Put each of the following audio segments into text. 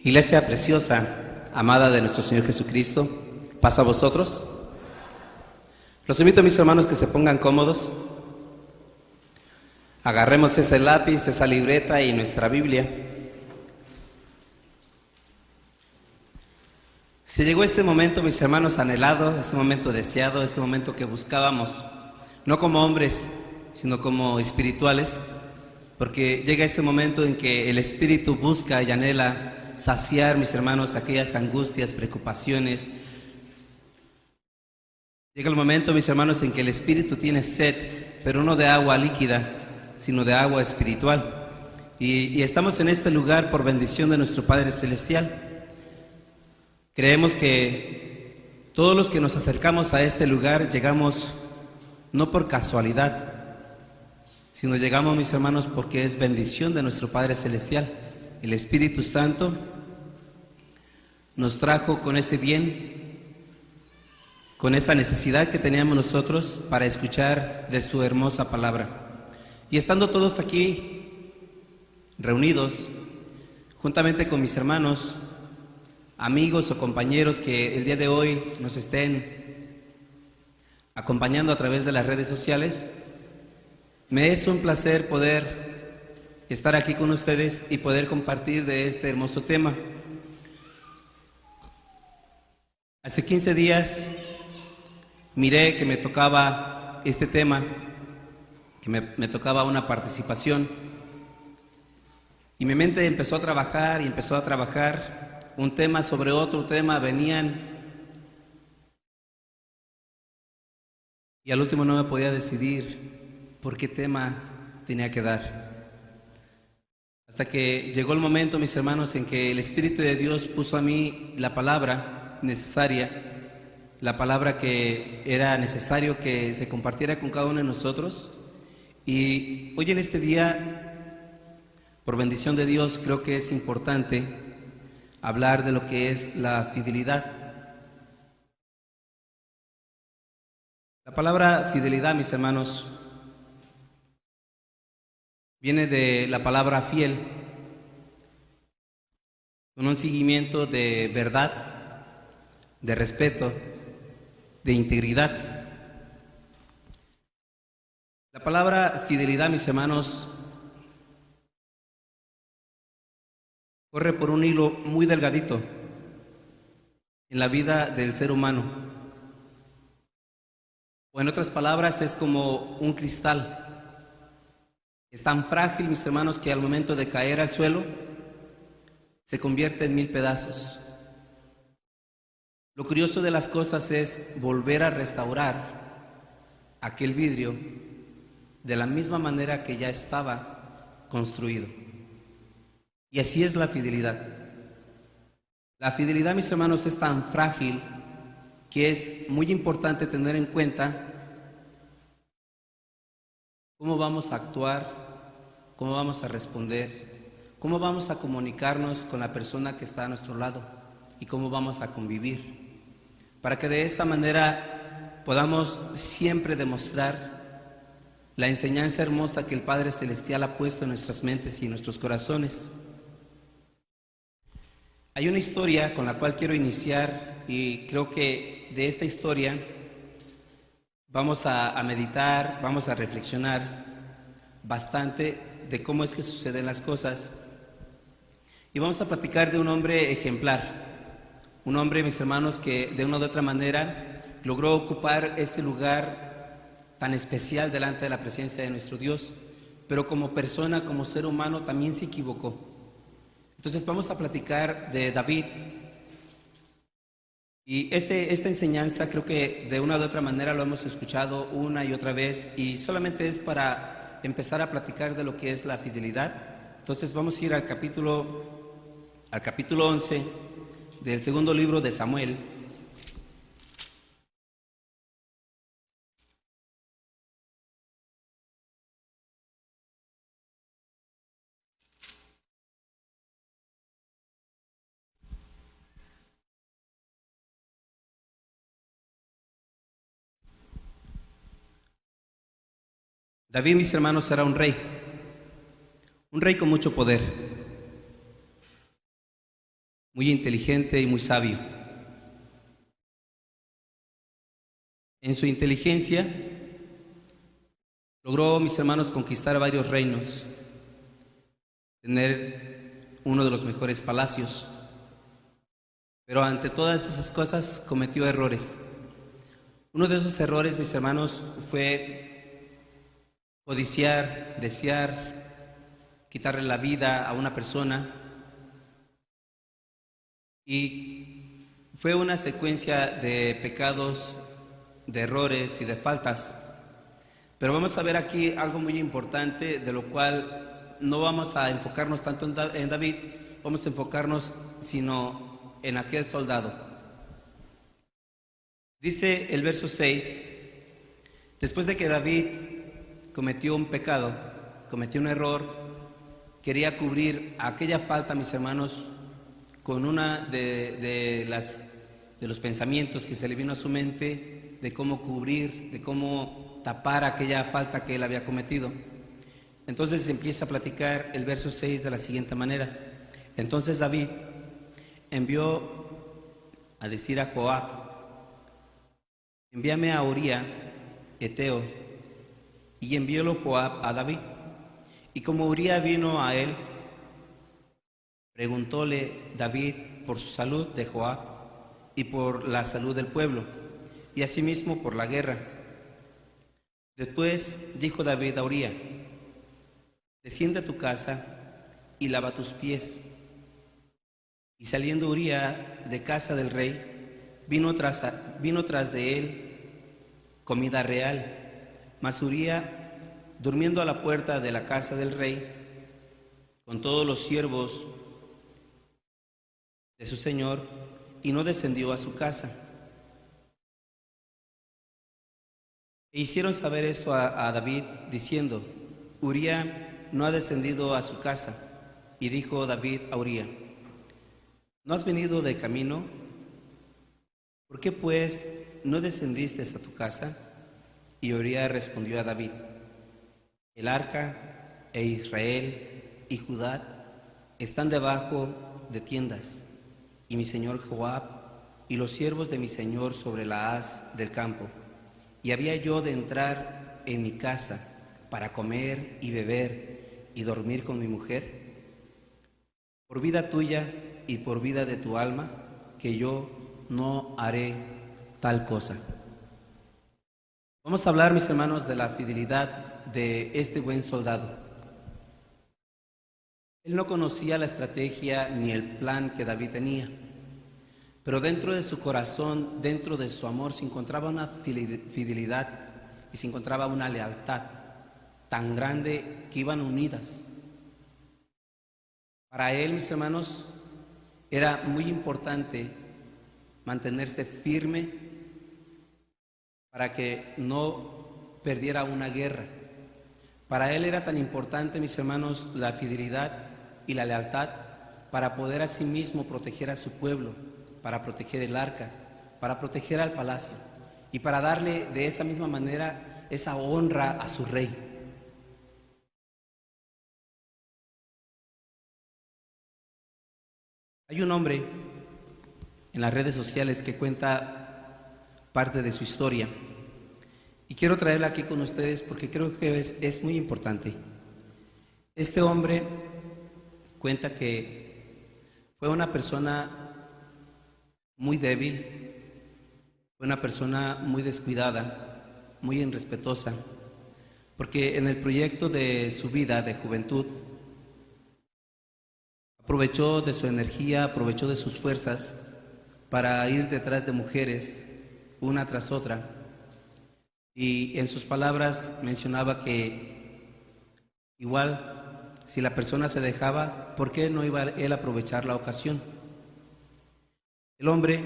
Iglesia preciosa, amada de nuestro Señor Jesucristo, paz a vosotros. Los invito a mis hermanos que se pongan cómodos. Agarremos ese lápiz, esa libreta y nuestra Biblia. Se llegó este momento, mis hermanos, anhelado, ese momento deseado, ese momento que buscábamos, no como hombres, sino como espirituales, porque llega ese momento en que el Espíritu busca y anhela saciar, mis hermanos, aquellas angustias, preocupaciones. Llega el momento, mis hermanos, en que el Espíritu tiene sed, pero no de agua líquida, sino de agua espiritual. Y estamos en este lugar por bendición de nuestro Padre Celestial. Creemos que todos los que nos acercamos a este lugar llegamos no por casualidad, sino llegamos, mis hermanos, porque es bendición de nuestro Padre Celestial. El Espíritu Santo nos trajo con ese bien, con esa necesidad que teníamos nosotros para escuchar de su hermosa palabra. Y estando todos aquí reunidos, juntamente con mis hermanos, amigos o compañeros que el día de hoy nos estén acompañando a través de las redes sociales, me es un placer poder estar aquí con ustedes y poder compartir de este hermoso tema. Hace 15 días miré que me tocaba este tema, que me tocaba una participación, y mi mente empezó a trabajar y empezó a trabajar un tema sobre otro tema, venían, y al último no me podía decidir por qué tema tenía que dar. Hasta que llegó el momento, mis hermanos, en que el Espíritu de Dios puso a mí la palabra necesaria, la palabra que era necesario que se compartiera con cada uno de nosotros. Y hoy en este día, por bendición de Dios, creo que es importante hablar de lo que es la fidelidad. La palabra fidelidad, mis hermanos, viene de la palabra fiel, con un seguimiento de verdad, de respeto, de integridad. La palabra fidelidad, mis hermanos, corre por un hilo muy delgadito en la vida del ser humano. O en otras palabras, es como un cristal. Es tan frágil, mis hermanos, que al momento de caer al suelo se convierte en 1000 pedazos. Lo curioso de las cosas es volver a restaurar aquel vidrio de la misma manera que ya estaba construido. Y así es la fidelidad. La fidelidad, mis hermanos, es tan frágil que es muy importante tener en cuenta cómo vamos a actuar, cómo vamos a responder, cómo vamos a comunicarnos con la persona que está a nuestro lado y cómo vamos a convivir, para que de esta manera podamos siempre demostrar la enseñanza hermosa que el Padre Celestial ha puesto en nuestras mentes y en nuestros corazones. Hay una historia con la cual quiero iniciar, y creo que de esta historia vamos a meditar, vamos a reflexionar bastante de cómo es que suceden las cosas. Y vamos a platicar de un hombre ejemplar, un hombre, mis hermanos, que de una u otra manera logró ocupar ese lugar tan especial delante de la presencia de nuestro Dios, pero como persona, como ser humano, también se equivocó. Entonces vamos a platicar de David. Y esta enseñanza creo que de una u otra manera lo hemos escuchado una y otra vez, y solamente es para empezar a platicar de lo que es la fidelidad. Entonces vamos a ir al capítulo 11 del segundo libro de Samuel. David, mis hermanos, era un rey con mucho poder. muy inteligente y muy sabio. En su inteligencia logró, mis hermanos, conquistar varios reinos, tener uno de los mejores palacios, pero ante todas esas cosas cometió errores. Uno de esos errores, mis hermanos, fue codiciar, desear, quitarle la vida a una persona, y fue una secuencia de pecados, de errores y de faltas. Pero vamos a ver aquí algo muy importante, de lo cual no vamos a enfocarnos tanto en David, vamos a enfocarnos sino en aquel soldado. Dice el verso 6, después de que David cometió un pecado, cometió un error, quería cubrir aquella falta, mis hermanos, con una de los pensamientos que se le vino a su mente, de cómo cubrir, de cómo tapar aquella falta que él había cometido. Entonces empieza a platicar el verso 6 de la siguiente manera. Entonces David envió a decir a Joab: envíame a Uría, Eteo. Y enviólo Joab a David. Y como Uría vino a él, preguntóle David por su salud de Joab y por la salud del pueblo, y asimismo por la guerra. Después dijo David a Uría: desciende a tu casa y lava tus pies. Y saliendo Uría de casa del rey, vino tras de él comida real. Mas Uría, durmiendo a la puerta de la casa del rey, con todos los siervos de su señor, y no descendió a su casa. E hicieron saber esto a David, diciendo: Uría no ha descendido a su casa. Y dijo David a Uría: ¿no has venido de camino? ¿Por qué pues no descendiste a tu casa? Y Uría respondió a David: el arca e Israel y Judá están debajo de tiendas, y mi señor Joab y los siervos de mi señor sobre la haz del campo. Y había yo de entrar en mi casa para comer y beber y dormir con mi mujer. Por vida tuya y por vida de tu alma, que yo no haré tal cosa. Vamos a hablar, mis hermanos, de la fidelidad de este buen soldado. Él no conocía la estrategia ni el plan que David tenía, pero dentro de su corazón, dentro de su amor, se encontraba una fidelidad y se encontraba una lealtad tan grande que iban unidas. Para él, mis hermanos, era muy importante mantenerse firme para que no perdiera una guerra. Para él era tan importante, mis hermanos, la fidelidad y la lealtad para poder asimismo proteger a su pueblo, para proteger el arca, para proteger al palacio y para darle de esa misma manera esa honra a su rey. Hay un hombre en las redes sociales que cuenta parte de su historia y quiero traerla aquí con ustedes porque creo que es muy importante. Este hombre cuenta que fue una persona muy débil, fue una persona muy descuidada, muy irrespetuosa, porque en el proyecto de su vida de juventud aprovechó de su energía, aprovechó de sus fuerzas para ir detrás de mujeres una tras otra, y en sus palabras mencionaba que igual si la persona se dejaba, ¿por qué no iba él a aprovechar la ocasión? El hombre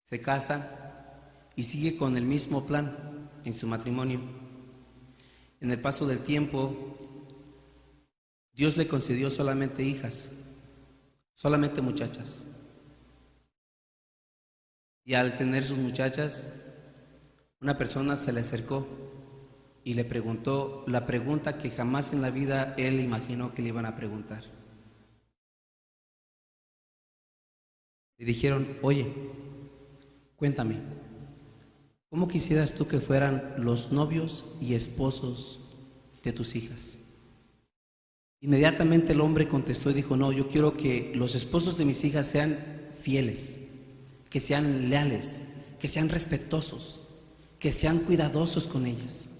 se casa y sigue con el mismo plan en su matrimonio. En el paso del tiempo, Dios le concedió solamente hijas, solamente muchachas. Y al tener sus muchachas, una persona se le acercó y le preguntó la pregunta que jamás en la vida él imaginó que le iban a preguntar. Le dijeron, oye, cuéntame, ¿cómo quisieras tú que fueran los novios y esposos de tus hijas? Inmediatamente el hombre contestó y dijo, no, yo quiero que los esposos de mis hijas sean fieles, que sean leales, que sean respetuosos, que sean cuidadosos con ellas.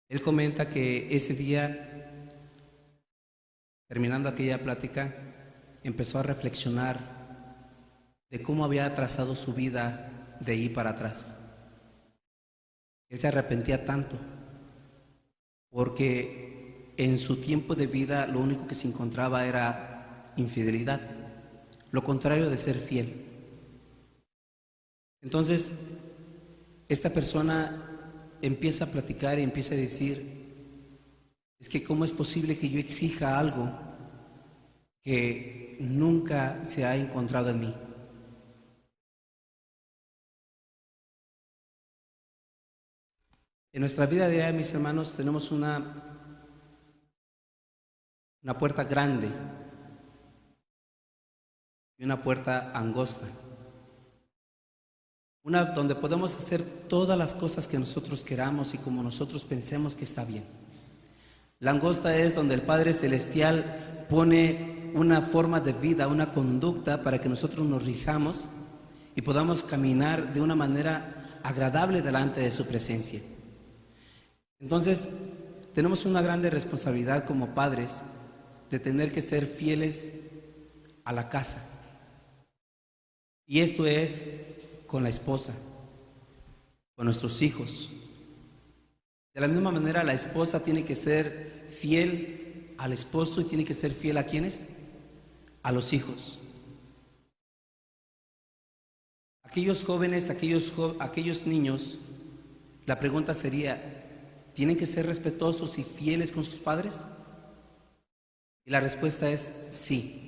Él comenta que ese día, terminando aquella plática, empezó a reflexionar de cómo había trazado su vida de ahí para atrás. Él se arrepentía tanto porque en su tiempo de vida lo único que se encontraba era infidelidad, lo contrario de ser fiel. Entonces, esta persona empieza a platicar y empieza a decir, es que ¿cómo es posible que yo exija algo que nunca se ha encontrado en mí? En nuestra vida diaria, mis hermanos, tenemos una puerta grande y una puerta angosta. Una donde podemos hacer todas las cosas que nosotros queramos y como nosotros pensemos que está bien. La angosta es donde el Padre Celestial pone una forma de vida, una conducta para que nosotros nos rijamos y podamos caminar de una manera agradable delante de su presencia. Entonces, tenemos una grande responsabilidad como padres de tener que ser fieles a la casa. Y esto es con la esposa, con nuestros hijos. De la misma manera, la esposa tiene que ser fiel al esposo y tiene que ser fiel ¿a quiénes? A los hijos. Aquellos jóvenes, aquellos niños, la pregunta sería, ¿tienen que ser respetuosos y fieles con sus padres? Y la respuesta es sí.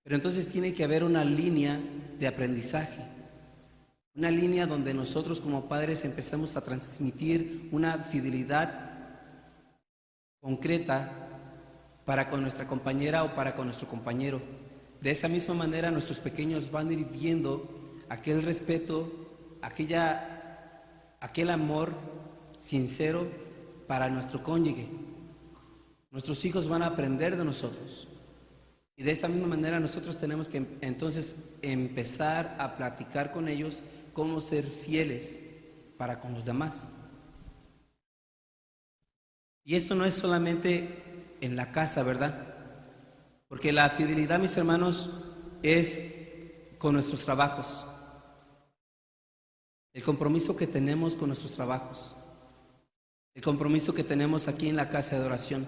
Pero entonces tiene que haber una línea de aprendizaje, una línea donde nosotros como padres empezamos a transmitir una fidelidad concreta para con nuestra compañera o para con nuestro compañero. De esa misma manera nuestros pequeños van a ir viendo aquel respeto, aquel amor sincero para nuestro cónyuge. Nuestros hijos van a aprender de nosotros. Y de esa misma manera nosotros tenemos que entonces empezar a platicar con ellos cómo ser fieles para con los demás. Y esto no es solamente en la casa, ¿verdad? Porque la fidelidad, mis hermanos, es con nuestros trabajos. El compromiso que tenemos con nuestros trabajos. El compromiso que tenemos aquí en la casa de oración.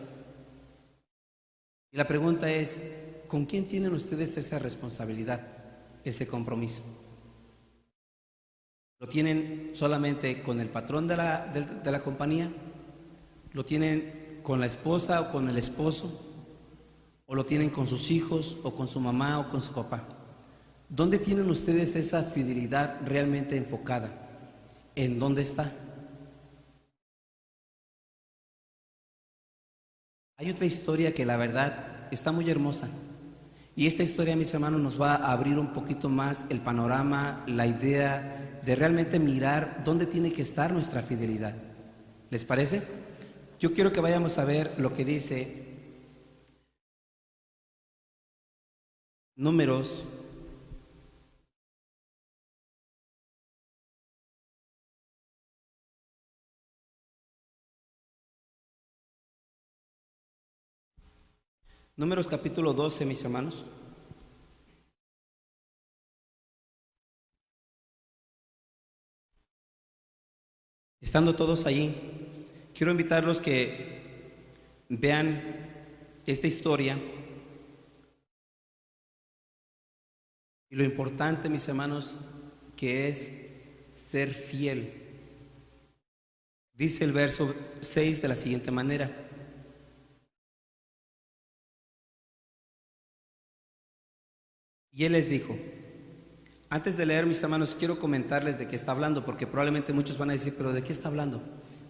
Y la pregunta es, ¿con quién tienen ustedes esa responsabilidad, ese compromiso? ¿Lo tienen solamente con el patrón de la compañía? ¿Lo tienen con la esposa o con el esposo? ¿O lo tienen con sus hijos o con su mamá o con su papá? ¿Dónde tienen ustedes esa fidelidad realmente enfocada? ¿En dónde está? Hay otra historia que la verdad está muy hermosa. Y esta historia, mis hermanos, nos va a abrir un poquito más el panorama, la idea de realmente mirar dónde tiene que estar nuestra fidelidad. ¿Les parece? Yo quiero que vayamos a ver lo que dice Números 12, mis hermanos. Estando todos allí, quiero invitarlos que vean esta historia y lo importante, mis hermanos, que es ser fiel. Dice el verso 6 de la siguiente manera: y él les dijo, antes de leer, mis hermanos, quiero comentarles de qué está hablando, porque probablemente muchos van a decir, pero ¿de qué está hablando?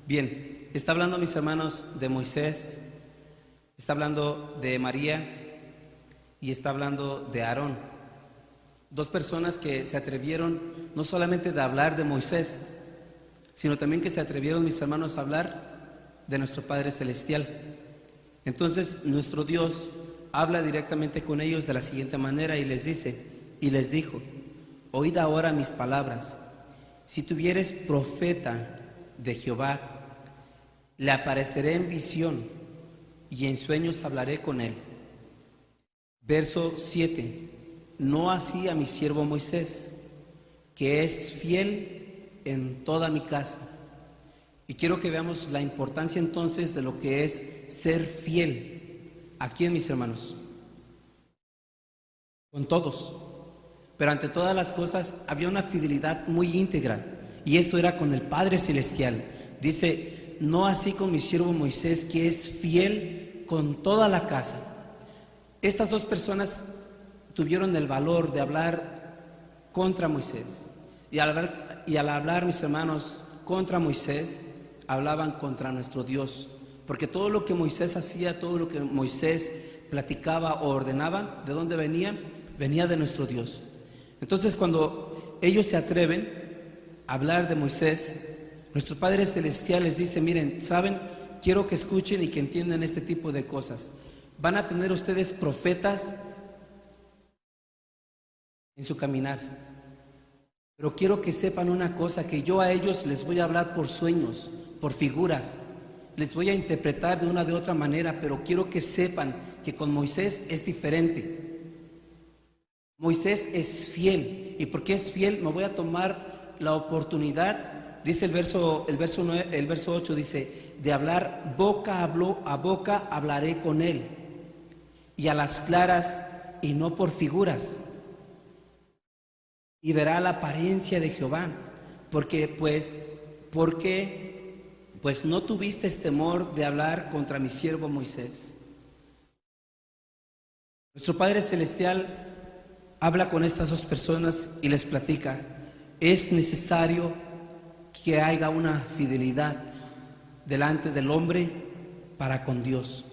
Bien, está hablando, mis hermanos, de Moisés, está hablando de María, y está hablando de Aarón. Dos personas que se atrevieron no solamente de hablar de Moisés, sino también que se atrevieron, mis hermanos, a hablar de nuestro Padre Celestial. Entonces nuestro Dios habla directamente con ellos de la siguiente manera y les dice, y les dijo: oíd ahora mis palabras. Si tuvieres profeta de Jehová, le apareceré en visión y en sueños hablaré con él. Verso 7. No así a mi siervo Moisés, que es fiel en toda mi casa. Y quiero que veamos la importancia entonces de lo que es ser fiel. ¿A quién, mis hermanos? Con todos. Pero ante todas las cosas había una fidelidad muy íntegra, y esto era con el Padre Celestial. Dice: no así con mi siervo Moisés, que es fiel con toda la casa. Estas dos personas tuvieron el valor de hablar contra Moisés, y al hablar, mis hermanos, contra Moisés, hablaban contra nuestro Dios, porque todo lo que Moisés hacía, todo lo que Moisés platicaba o ordenaba, ¿de dónde venía? Venía de nuestro Dios. Entonces, cuando ellos se atreven a hablar de Moisés, nuestro Padre Celestial les dice: miren, ¿saben? Quiero que escuchen y que entiendan este tipo de cosas. Van a tener ustedes profetas en su caminar, pero quiero que sepan una cosa, que yo a ellos les voy a hablar por sueños, por figuras, les voy a interpretar de una de otra manera, pero quiero que sepan que con Moisés es diferente. Moisés es fiel, y porque es fiel me voy a tomar la oportunidad, dice el verso 8, dice: de hablar boca a boca hablaré con él, y a las claras y no por figuras, y verá la apariencia de Jehová, porque no tuviste temor de hablar contra mi siervo Moisés. Nuestro Padre Celestial habla con estas dos personas y les platica: es necesario que haya una fidelidad delante del hombre para con Dios.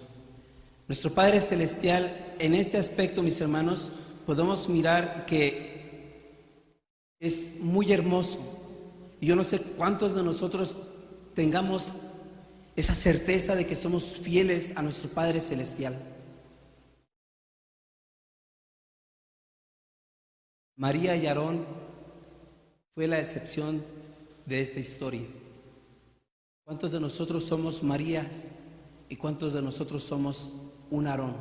Nuestro Padre Celestial, en este aspecto, mis hermanos, podemos mirar que es muy hermoso. Y yo no sé cuántos de nosotros tengamos esa certeza de que somos fieles a nuestro Padre Celestial. María y Aarón fue la excepción de esta historia. ¿Cuántos de nosotros somos Marías y cuántos de nosotros somos un Aarón?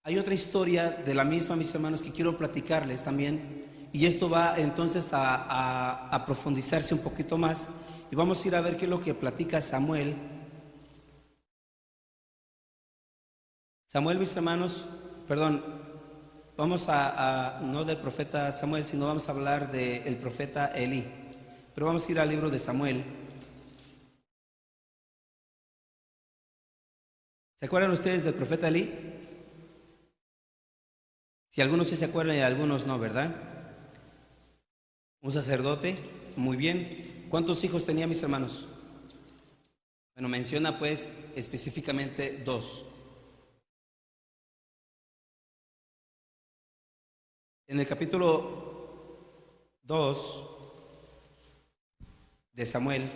Hay otra historia de la misma, mis hermanos, que quiero platicarles también, y esto va entonces a profundizarse un poquito más, y vamos a ir a ver qué es lo que platica Samuel. Samuel, mis hermanos, vamos no del profeta Samuel, sino vamos a hablar del profeta Elí. Pero vamos a ir al libro de Samuel. ¿Se acuerdan ustedes del profeta Elí? Si algunos sí se acuerdan y algunos no, ¿verdad? Un sacerdote, muy bien. ¿Cuántos hijos tenía, mis hermanos? Bueno, menciona pues específicamente 2. En el capítulo 2 de Samuel,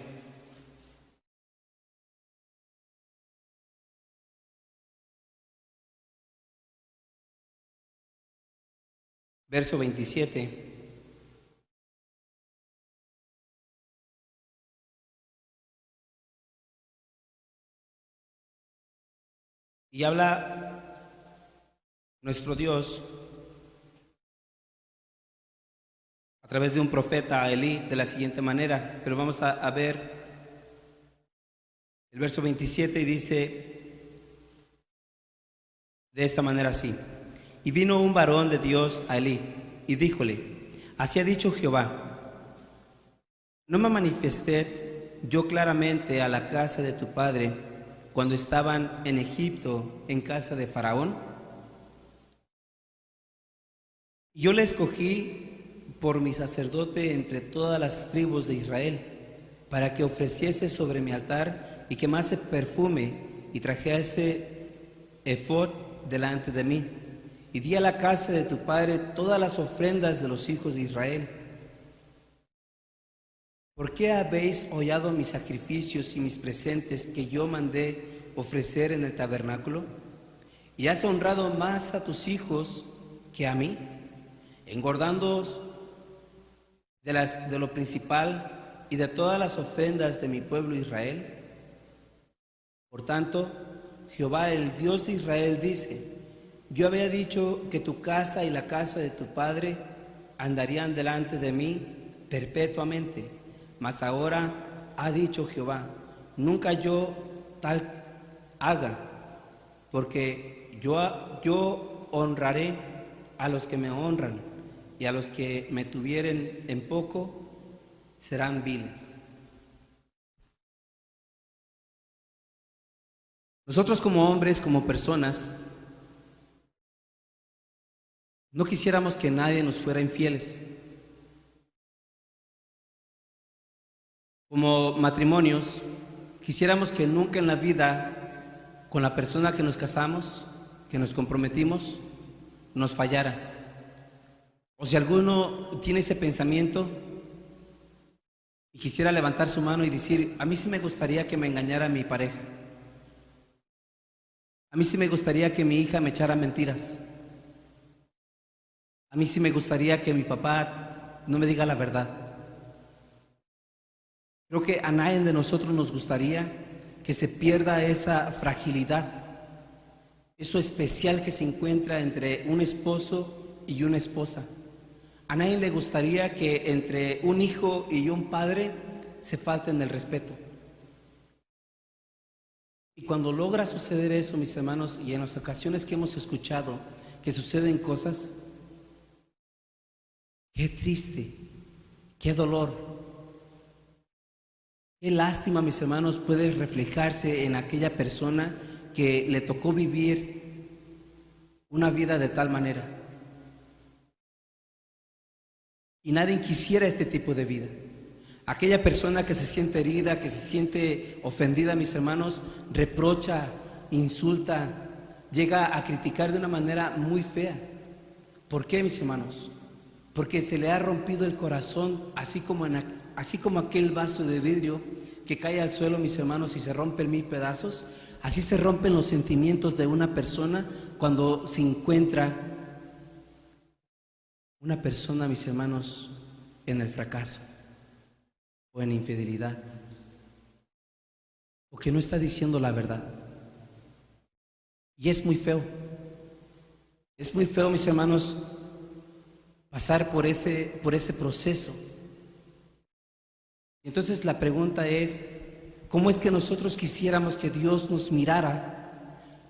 verso 27, y habla nuestro Dios a través de un profeta, a Elí, de la siguiente manera. Pero vamos a ver el verso 27, y dice de esta manera así: y vino un varón de Dios a Elí y díjole: así ha dicho Jehová, ¿no me manifesté yo claramente a la casa de tu padre cuando estaban en Egipto en casa de Faraón? Yo le escogí por mi sacerdote entre todas las tribus de Israel, para que ofreciese sobre mi altar y quemase perfume y trajese efod delante de mí, y di a la casa de tu padre todas las ofrendas de los hijos de Israel. ¿Por qué habéis hollado mis sacrificios y mis presentes que yo mandé ofrecer en el tabernáculo? ¿Y has honrado más a tus hijos que a mí, engordándoos de lo principal y de todas las ofrendas de mi pueblo Israel? Por tanto, Jehová, el Dios de Israel, dice: yo había dicho que tu casa y la casa de tu padre andarían delante de mí perpetuamente, mas ahora ha dicho Jehová: nunca yo tal haga, porque yo honraré a los que me honran, y a los que me tuvieren en poco serán viles. Nosotros como hombres, como personas, no quisiéramos que nadie nos fuera infieles. Como matrimonios, quisiéramos que nunca en la vida, con la persona que nos casamos, que nos comprometimos, nos fallara. O si alguno tiene ese pensamiento y quisiera levantar su mano y decir: a mí sí me gustaría que me engañara mi pareja. A mí sí me gustaría que mi hija me echara mentiras. A mí sí me gustaría que mi papá no me diga la verdad. Creo que a nadie de nosotros nos gustaría que se pierda esa fragilidad, eso especial que se encuentra entre un esposo y una esposa. A nadie le gustaría que entre un hijo y un padre se falten el respeto. Y cuando logra suceder eso, mis hermanos, y en las ocasiones que hemos escuchado que suceden cosas, qué triste, qué dolor, qué lástima, mis hermanos, puede reflejarse en aquella persona que le tocó vivir una vida de tal manera. Y nadie quisiera este tipo de vida. Aquella persona que se siente herida, que se siente ofendida, mis hermanos, reprocha, insulta, llega a criticar de una manera muy fea. ¿Por qué, mis hermanos? Porque se le ha rompido el corazón, así como aquel vaso de vidrio que cae al suelo, mis hermanos, y se rompe en 1000 pedazos. Así se rompen los sentimientos de una persona cuando se encuentra una persona, mis hermanos, en el fracaso o en infidelidad, o que no está diciendo la verdad. Y es muy feo, mis hermanos, pasar por ese proceso. Entonces la pregunta es: ¿cómo es que nosotros quisiéramos que Dios nos mirara?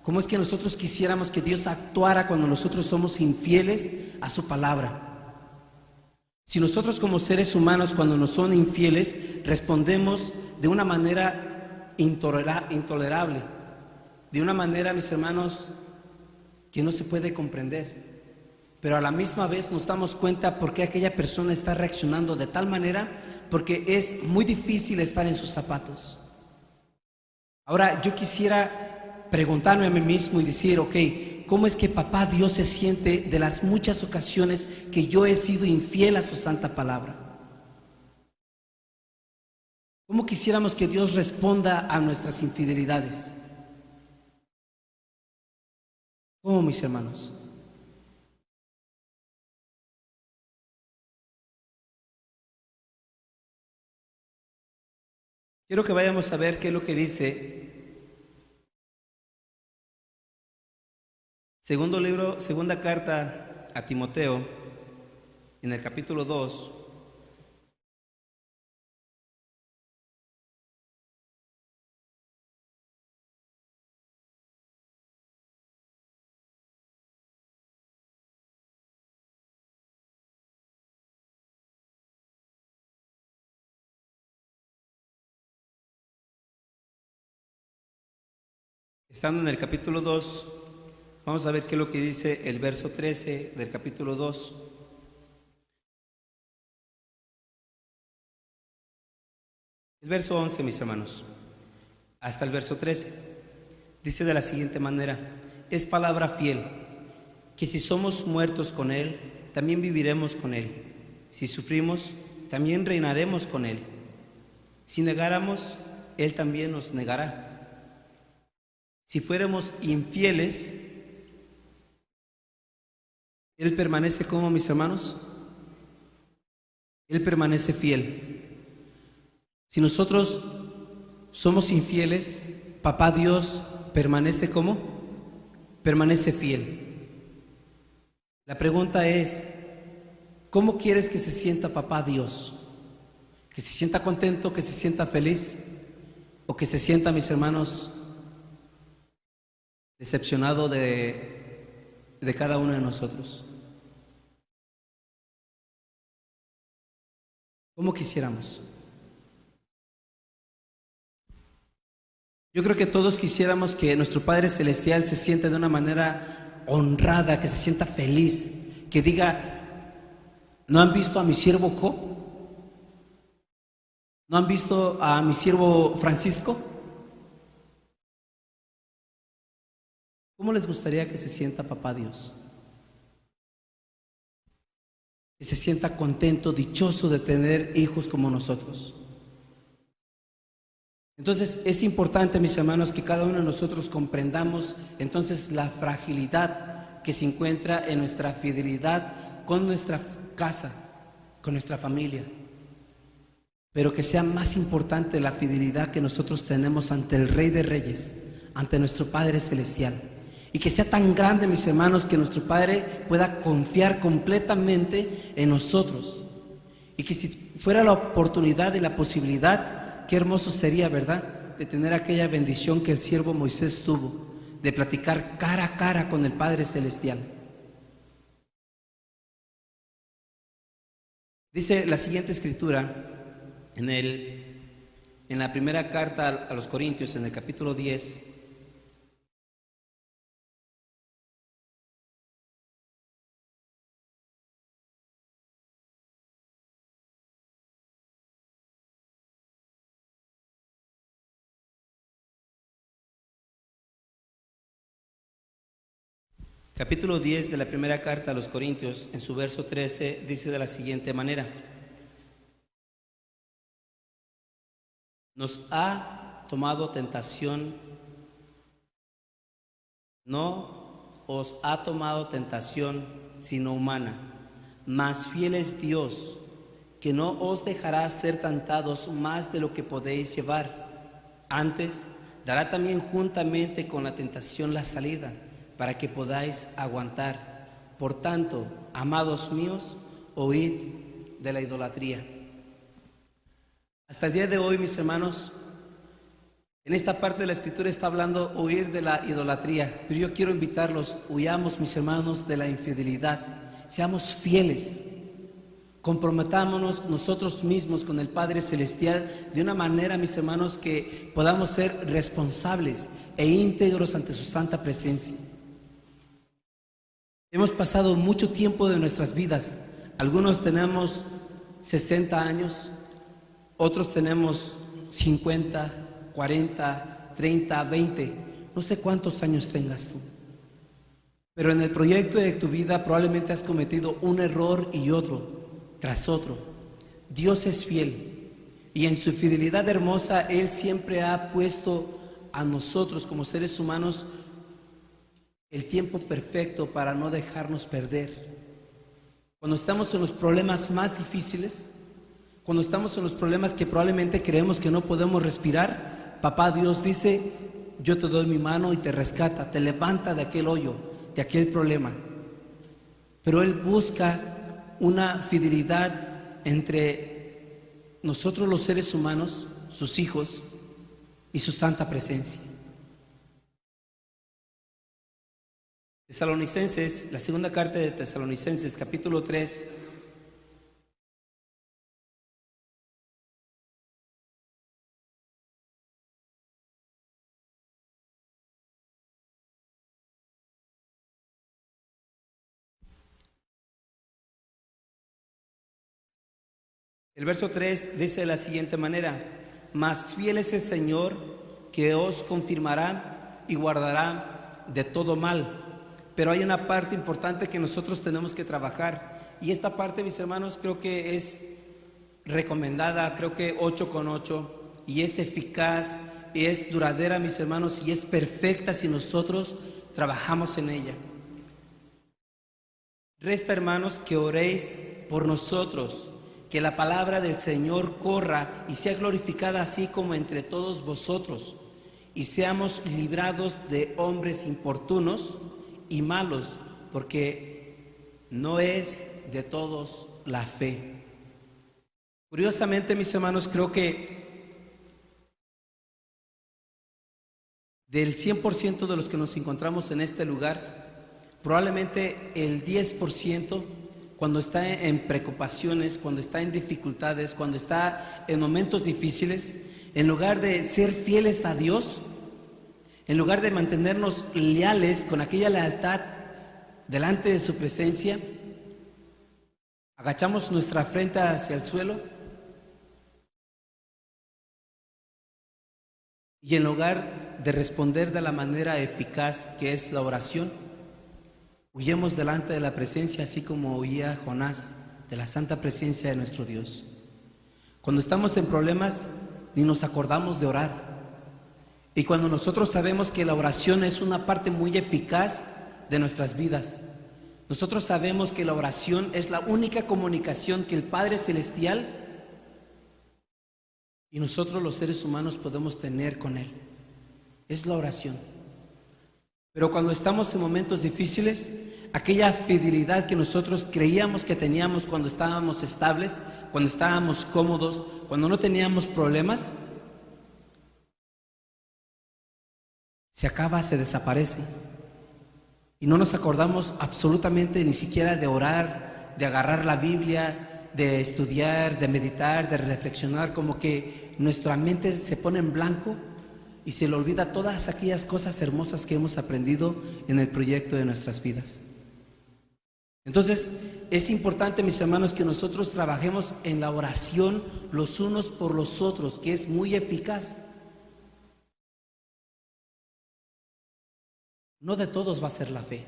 ¿Cómo es que nosotros quisiéramos que Dios actuara cuando nosotros somos infieles a su palabra? Si nosotros como seres humanos, cuando nos son infieles, respondemos de una manera intolerable, de una manera, mis hermanos, que no se puede comprender, pero a la misma vez nos damos cuenta por qué aquella persona está reaccionando de tal manera, porque es muy difícil estar en sus zapatos. Ahora yo quisiera preguntarme a mí mismo y decir: ok, ¿cómo es que papá Dios se siente de las muchas ocasiones que yo he sido infiel a su santa palabra? ¿Cómo quisiéramos que Dios responda a nuestras infidelidades? ¿Cómo, mis hermanos? Quiero que vayamos a ver qué es lo que dice segunda carta a Timoteo, en el capítulo 2. Estando en el capítulo 2, vamos a ver qué es lo que dice el verso 13 del capítulo 2. El verso 11, mis hermanos, hasta el verso 13, dice de la siguiente manera: es palabra fiel, que si somos muertos con Él, también viviremos con Él. Si sufrimos, también reinaremos con Él. Si negáramos, Él también nos negará. Si fuéramos infieles, Él permanece como, mis hermanos, Él permanece fiel. Si nosotros somos infieles, Papá Dios permanece como, permanece fiel. La pregunta es, ¿cómo quieres que se sienta Papá Dios? ¿Que se sienta contento, que se sienta feliz? ¿O que se sienta, mis hermanos, decepcionado de cada uno de nosotros? ¿Cómo quisiéramos? Yo creo que todos quisiéramos que nuestro Padre Celestial se sienta de una manera honrada, que se sienta feliz, que diga, ¿no han visto a mi siervo Job? ¿No han visto a mi siervo Francisco? ¿Cómo les gustaría que se sienta Papá Dios? Que se sienta contento, dichoso de tener hijos como nosotros. Entonces es importante, mis hermanos, que cada uno de nosotros comprendamos entonces la fragilidad que se encuentra en nuestra fidelidad con nuestra casa, con nuestra familia. Pero que sea más importante la fidelidad que nosotros tenemos ante el Rey de Reyes, ante nuestro Padre Celestial. Y que sea tan grande, mis hermanos, que nuestro Padre pueda confiar completamente en nosotros. Y que si fuera la oportunidad y la posibilidad, qué hermoso sería, ¿verdad?, de tener aquella bendición que el siervo Moisés tuvo, de platicar cara a cara con el Padre Celestial. Dice la siguiente escritura en la primera carta a los Corintios, en el capítulo 10. Capítulo 10 de la primera carta a los Corintios, en su verso 13, dice de la siguiente manera: nos ha tomado tentación, no os ha tomado tentación sino humana, mas fiel es Dios, que no os dejará ser tentados más de lo que podéis llevar. Antes, dará también juntamente con la tentación la salida, para que podáis aguantar. Por tanto, amados míos, huid de la idolatría. Hasta el día de hoy, mis hermanos, en esta parte de la escritura está hablando huir de la idolatría, pero yo quiero invitarlos, huyamos, mis hermanos, de la infidelidad. Seamos fieles, comprometámonos nosotros mismos con el Padre Celestial de una manera, mis hermanos, que podamos ser responsables e íntegros ante su santa presencia. Hemos pasado mucho tiempo de nuestras vidas. Algunos tenemos 60 años, otros tenemos 50, 40, 30, 20. No sé cuántos años tengas tú. Pero en el proyecto de tu vida probablemente has cometido un error y otro tras otro. Dios es fiel y en su fidelidad hermosa Él siempre ha puesto a nosotros como seres humanos el tiempo perfecto para no dejarnos perder. Cuando estamos en los problemas más difíciles, cuando estamos en los problemas que probablemente creemos que no podemos respirar, Papá Dios dice: yo te doy mi mano y te rescata, te levanta de aquel hoyo, de aquel problema. Pero Él busca una fidelidad entre nosotros los seres humanos, sus hijos, y su santa presencia. Tesalonicenses, la segunda carta de Tesalonicenses, capítulo 3. El verso 3 dice de la siguiente manera: mas fiel es el Señor, que os confirmará y guardará de todo mal. Pero hay una parte importante que nosotros tenemos que trabajar. Y esta parte, mis hermanos, creo que es recomendada, creo que 8/8, y es eficaz, y es duradera, mis hermanos, y es perfecta si nosotros trabajamos en ella. Resta, hermanos, que oréis por nosotros, que la palabra del Señor corra y sea glorificada así como entre todos vosotros, y seamos librados de hombres importunos y malos, porque no es de todos la fe. Curiosamente, mis hermanos, creo que del 100% de los que nos encontramos en este lugar, probablemente el 10%, cuando está en preocupaciones, cuando está en dificultades, cuando está en momentos difíciles, en lugar de ser fieles a Dios, en lugar de mantenernos leales con aquella lealtad delante de su presencia, agachamos nuestra frente hacia el suelo y en lugar de responder de la manera eficaz que es la oración, huyemos delante de la presencia, así como huía Jonás de la santa presencia de nuestro Dios. Cuando estamos en problemas, ni nos acordamos de orar. Y cuando nosotros sabemos que la oración es una parte muy eficaz de nuestras vidas, nosotros sabemos que la oración es la única comunicación que el Padre Celestial y nosotros los seres humanos podemos tener con Él. Es la oración. Pero cuando estamos en momentos difíciles, aquella fidelidad que nosotros creíamos que teníamos cuando estábamos estables, cuando estábamos cómodos, cuando no teníamos problemas, se acaba, se desaparece. Y no nos acordamos absolutamente ni siquiera de orar, de agarrar la Biblia, de estudiar, de meditar, de reflexionar, como que nuestra mente se pone en blanco y se le olvida todas aquellas cosas hermosas que hemos aprendido en el proyecto de nuestras vidas. Entonces, es importante, mis hermanos, que nosotros trabajemos en la oración los unos por los otros, que es muy eficaz. No de todos va a ser la fe.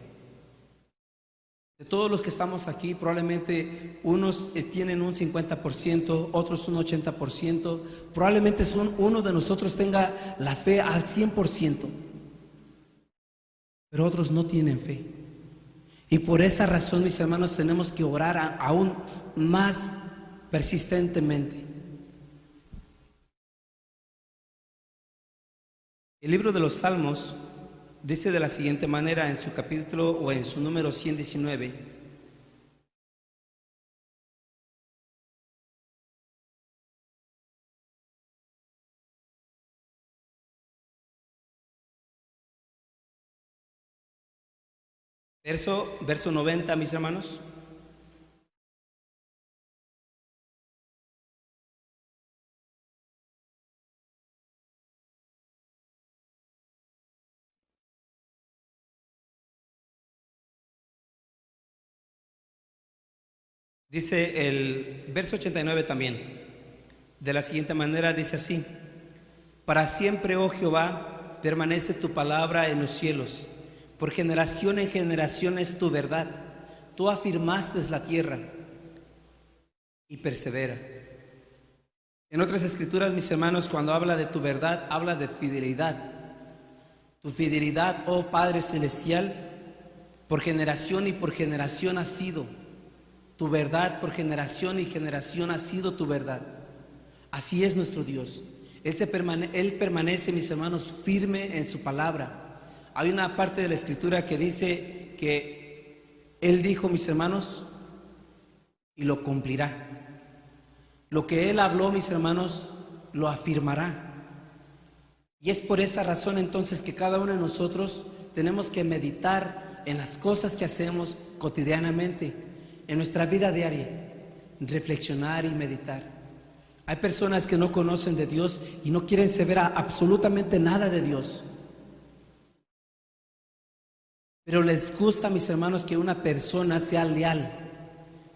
De todos los que estamos aquí, probablemente unos tienen un 50%, otros un 80%, probablemente uno de nosotros tenga la fe al 100%, pero otros no tienen fe. Y por esa razón, mis hermanos, tenemos que orar aún más persistentemente. El libro de los Salmos dice de la siguiente manera en su capítulo o en su número 119. Verso 90, mis hermanos. Dice el verso 89 también, de la siguiente manera, dice así: para siempre, oh Jehová, permanece tu palabra en los cielos, por generación en generación es tu verdad. Tú afirmaste la tierra y persevera. En otras escrituras, mis hermanos, cuando habla de tu verdad, habla de fidelidad. Tu fidelidad, oh Padre Celestial, por generación y por generación ha sido. Tu verdad por generación y generación ha sido tu verdad. Así es nuestro Dios. Él permanece, mis hermanos, firme en su palabra. Hay una parte de la escritura que dice que Él dijo, mis hermanos, y lo cumplirá. Lo que Él habló, mis hermanos, lo afirmará. Y es por esa razón entonces que cada uno de nosotros tenemos que meditar en las cosas que hacemos cotidianamente, en nuestra vida diaria, reflexionar y meditar. Hay personas que no conocen de Dios y no quieren saber absolutamente nada de Dios. Pero les gusta, mis hermanos, que una persona sea leal.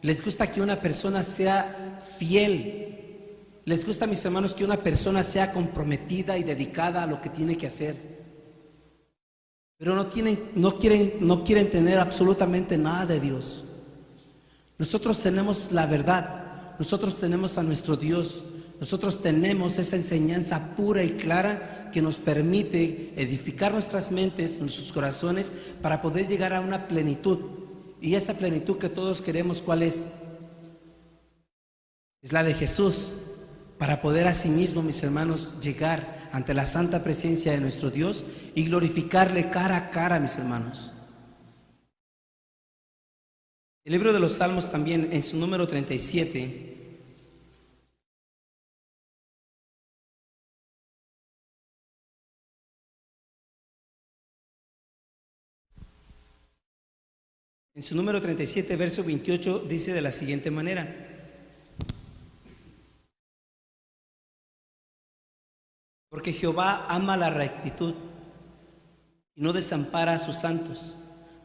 Les gusta que una persona sea fiel. Les gusta, mis hermanos, que una persona sea comprometida y dedicada a lo que tiene que hacer. pero no quieren tener absolutamente nada de Dios. Nosotros tenemos la verdad, nosotros tenemos a nuestro Dios, nosotros tenemos esa enseñanza pura y clara que nos permite edificar nuestras mentes, nuestros corazones, para poder llegar a una plenitud. Y esa plenitud que todos queremos, ¿cuál es? Es la de Jesús, para poder asimismo, mis hermanos, llegar ante la santa presencia de nuestro Dios y glorificarle cara a cara, mis hermanos. El libro de los Salmos también, en su número 37, verso 28, dice de la siguiente manera: porque Jehová ama la rectitud y no desampara a sus santos.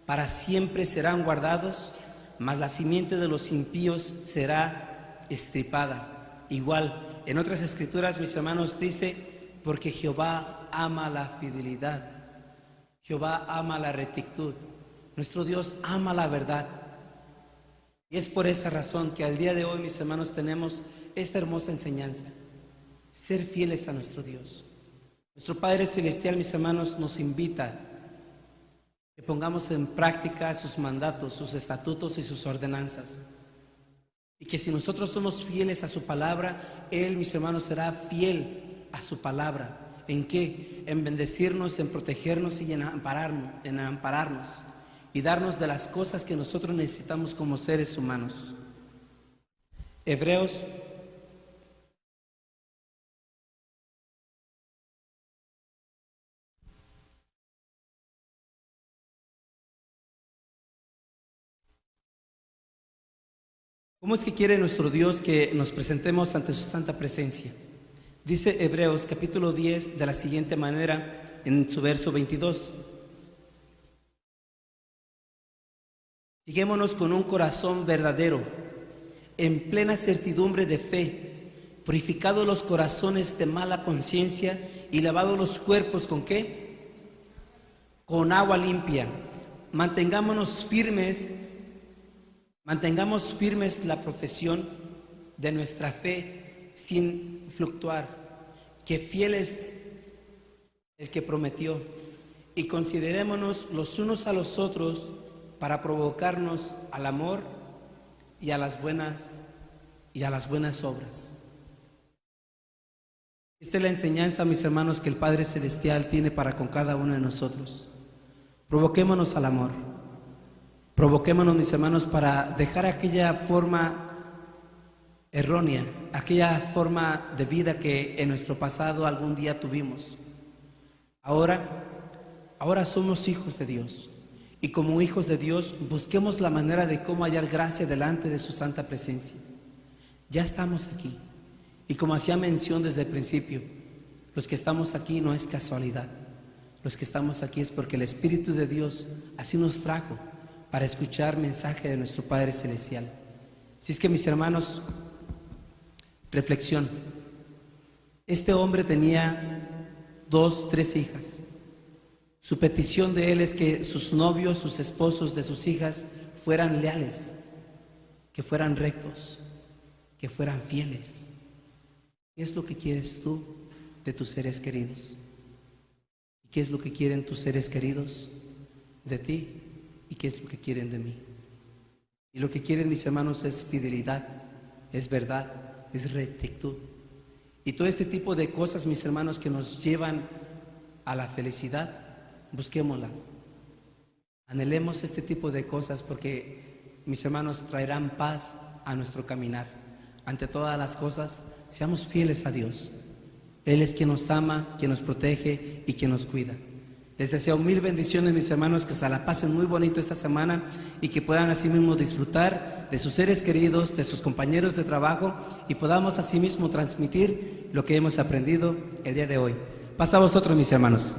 Para siempre serán guardados, mas la simiente de los impíos será estripada. Igual, en otras escrituras, mis hermanos, dice: porque Jehová ama la fidelidad, Jehová ama la rectitud. Nuestro Dios ama la verdad. Y es por esa razón que al día de hoy, mis hermanos, tenemos esta hermosa enseñanza: ser fieles a nuestro Dios. Nuestro Padre Celestial, mis hermanos, nos invita que pongamos en práctica sus mandatos, sus estatutos y sus ordenanzas. Y que si nosotros somos fieles a su palabra, Él, mis hermanos, será fiel a su palabra. ¿En qué? En bendecirnos, en protegernos y en ampararnos y darnos de las cosas que nosotros necesitamos como seres humanos. Hebreos ¿Cómo es que quiere nuestro Dios que nos presentemos ante su santa presencia? Dice Hebreos capítulo 10 de la siguiente manera en su verso 22: Lleguémonos con un corazón verdadero, en plena certidumbre de fe, purificados los corazones de mala conciencia y lavados los cuerpos ¿con qué? Con agua limpia. Mantengamos firmes la profesión de nuestra fe sin fluctuar, que fiel es el que prometió, y considerémonos los unos a los otros para provocarnos al amor y a las buenas obras. Esta es la enseñanza, mis hermanos, que el Padre Celestial tiene para con cada uno de nosotros. Provoquémonos al amor. Provoquémonos, mis hermanos, para dejar aquella forma errónea, aquella forma de vida que en nuestro pasado algún día tuvimos. Ahora somos hijos de Dios, y como hijos de Dios busquemos la manera de cómo hallar gracia delante de su santa presencia. Ya estamos aquí, y como hacía mención desde el principio, los que estamos aquí no es casualidad. Los que estamos aquí es porque el Espíritu de Dios así nos trajo para escuchar mensaje de nuestro Padre Celestial. Así es que, mis hermanos, reflexión. Este hombre tenía 3 hijas. Su petición de él es que sus novios, sus esposos de sus hijas fueran leales, que fueran rectos, que fueran fieles. ¿Qué es lo que quieres tú de tus seres queridos? ¿Y qué es lo que quieren tus seres queridos de ti? ¿Y qué es lo que quieren de mí? Y lo que quieren, mis hermanos, es fidelidad, es verdad, es rectitud. Y todo este tipo de cosas, mis hermanos, que nos llevan a la felicidad, busquémoslas. Anhelemos este tipo de cosas porque, mis hermanos, traerán paz a nuestro caminar. Ante todas las cosas, seamos fieles a Dios. Él es quien nos ama, quien nos protege y quien nos cuida. Les deseo 1000 bendiciones, mis hermanos, que se la pasen muy bonito esta semana y que puedan asimismo disfrutar de sus seres queridos, de sus compañeros de trabajo, y podamos asimismo transmitir lo que hemos aprendido el día de hoy. Paz a vosotros, mis hermanos.